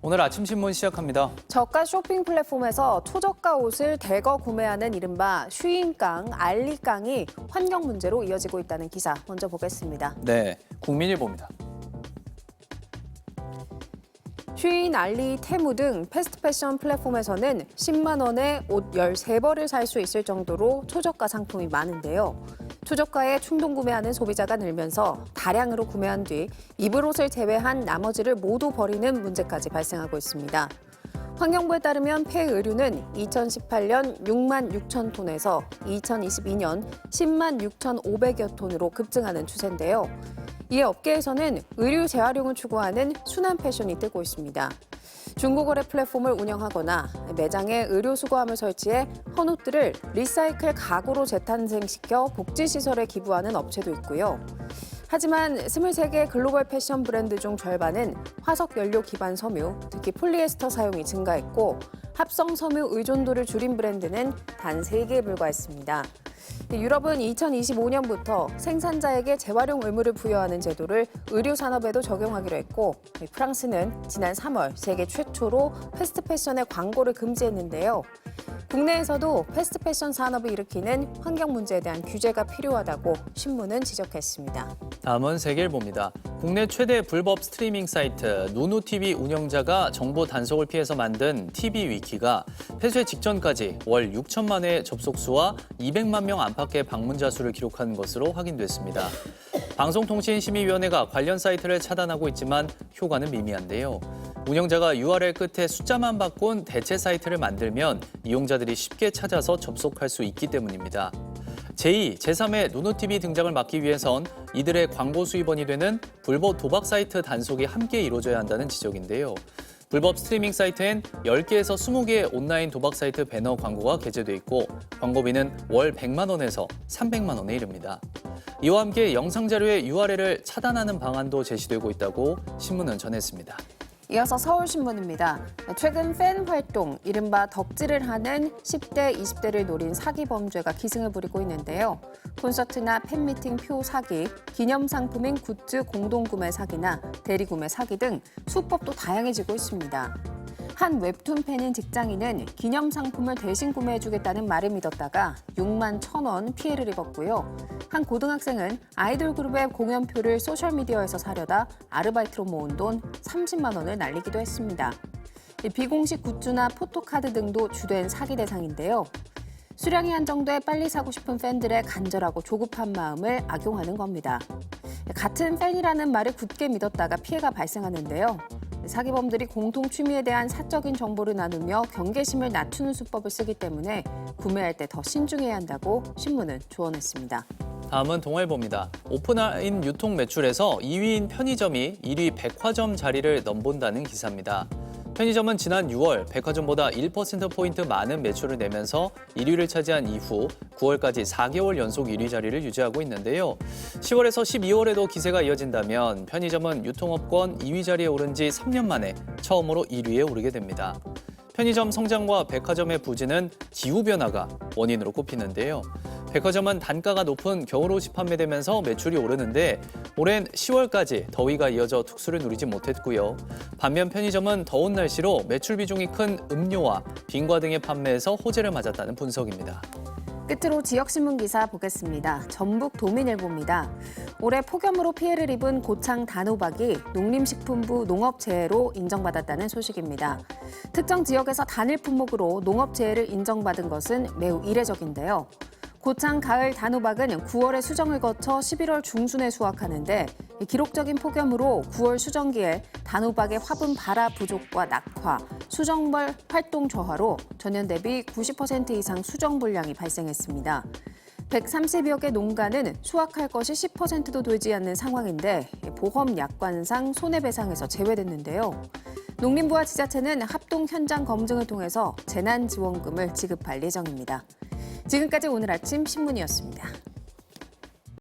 오늘 아침 신문 시작합니다. 저가 쇼핑 플랫폼에서 초저가 옷을 대거 구매하는 이른바 쉬인깡, 알리깡이 환경 문제로 이어지고 있다는 기사 먼저 보겠습니다. 네, 국민일보입니다. 쉬인, 알리, 테무 등 패스트 패션 플랫폼에서는 10만 원에 옷 13벌을 살 수 있을 정도로 초저가 상품이 많은데요. 초저가에 충동 구매하는 소비자가 늘면서 다량으로 구매한 뒤 입을 옷을 제외한 나머지를 모두 버리는 문제까지 발생하고 있습니다. 환경부에 따르면 폐의류는 2018년 6만 6천 톤에서 2022년 10만 6,500여 톤으로 급증하는 추세인데요. 이에 업계에서는 의류 재활용을 추구하는 순환 패션이 뜨고 있습니다. 중고거래 플랫폼을 운영하거나 매장에 의료 수거함을 설치해 헌옷들을 리사이클 가구로 재탄생시켜 복지시설에 기부하는 업체도 있고요. 하지만 23개 글로벌 패션 브랜드 중 절반은 화석 연료 기반 섬유, 특히 폴리에스터 사용이 증가했고 합성 섬유 의존도를 줄인 브랜드는 단 3개에 불과했습니다. 유럽은 2025년부터 생산자에게 재활용 의무를 부여하는 제도를 의류 산업에도 적용하기로 했고 프랑스는 지난 3월 세계 최초로 패스트 패션의 광고를 금지했는데요. 국내에서도 패스트 패션 산업이 일으키는 환경 문제에 대한 규제가 필요하다고 신문은 지적했습니다. 다음은 세계일보입니다. 국내 최대 불법 스트리밍 사이트 누누TV 운영자가 정보 단속을 피해서 만든 TV 위키가 폐쇄 직전까지 월 6천만 회의 접속수와 200만 명 안팎의 방문자 수를 기록한 것으로 확인됐습니다. 방송통신심의위원회가 관련 사이트를 차단하고 있지만 효과는 미미한데요. 운영자가 URL 끝에 숫자만 바꾼 대체 사이트를 만들면 이용자들이 쉽게 찾아서 접속할 수 있기 때문입니다. 제2, 제3의 누누TV 등장을 막기 위해선 이들의 광고 수입원이 되는 불법 도박 사이트 단속이 함께 이루어져야 한다는 지적인데요. 불법 스트리밍 사이트엔 10개에서 20개의 온라인 도박 사이트 배너 광고가 게재돼 있고 광고비는 월 100만 원에서 300만 원에 이릅니다. 이와 함께 영상 자료의 URL을 차단하는 방안도 제시되고 있다고 신문은 전했습니다. 이어서 서울신문입니다. 최근 팬 활동, 이른바 덕질을 하는 10대, 20대를 노린 사기 범죄가 기승을 부리고 있는데요. 콘서트나 팬미팅 표 사기, 기념상품인 굿즈 공동구매 사기나 대리구매 사기 등 수법도 다양해지고 있습니다. 한 웹툰 팬인 직장인은 기념상품을 대신 구매해주겠다는 말을 믿었다가 6만 1,000원 피해를 입었고요. 한 고등학생은 아이돌 그룹의 공연표를 소셜미디어에서 사려다 아르바이트로 모은 돈 30만 원을 날리기도 했습니다. 비공식 굿즈나 포토카드 등도 주된 사기 대상인데요. 수량이 한정돼 빨리 사고 싶은 팬들의 간절하고 조급한 마음을 악용하는 겁니다. 같은 팬이라는 말을 굳게 믿었다가 피해가 발생하는데요. 사기범들이 공통 취미에 대한 사적인 정보를 나누며 경계심을 낮추는 수법을 쓰기 때문에 구매할 때 더 신중해야 한다고 신문은 조언했습니다. 다음은 동아일보입니다. 오프라인 유통 매출에서 2위인 편의점이 1위 백화점 자리를 넘본다는 기사입니다. 편의점은 지난 6월 백화점보다 1%포인트 많은 매출을 내면서 1위를 차지한 이후 9월까지 4개월 연속 1위 자리를 유지하고 있는데요. 10월에서 12월에도 기세가 이어진다면 편의점은 유통업권 2위 자리에 오른 지 3년 만에 처음으로 1위에 오르게 됩니다. 편의점 성장과 백화점의 부진은 기후변화가 원인으로 꼽히는데요. 백화점은 단가가 높은 겨울옷이 판매되면서 매출이 오르는데 올해는 10월까지 더위가 이어져 특수를 누리지 못했고요. 반면 편의점은 더운 날씨로 매출 비중이 큰 음료와 빙과 등의 판매에서 호재를 맞았다는 분석입니다. 끝으로 지역신문 기사 보겠습니다. 전북 도민일보입니다. 올해 폭염으로 피해를 입은 고창 단호박이 농림식품부 농업재해로 인정받았다는 소식입니다. 특정 지역에서 단일 품목으로 농업재해를 인정받은 것은 매우 이례적인데요. 고창 가을 단호박은 9월에 수정을 거쳐 11월 중순에 수확하는데 기록적인 폭염으로 9월 수정기에 단호박의 화분 발화 부족과 낙화, 수정벌 활동 저하로 전년 대비 90% 이상 수정 불량이 발생했습니다. 130여 개 농가는 수확할 것이 10%도 되지 않는 상황인데 보험 약관상 손해배상에서 제외됐는데요. 농림부와 지자체는 합동 현장 검증을 통해서 재난지원금을 지급할 예정입니다. 지금까지 오늘 아침 신문이었습니다.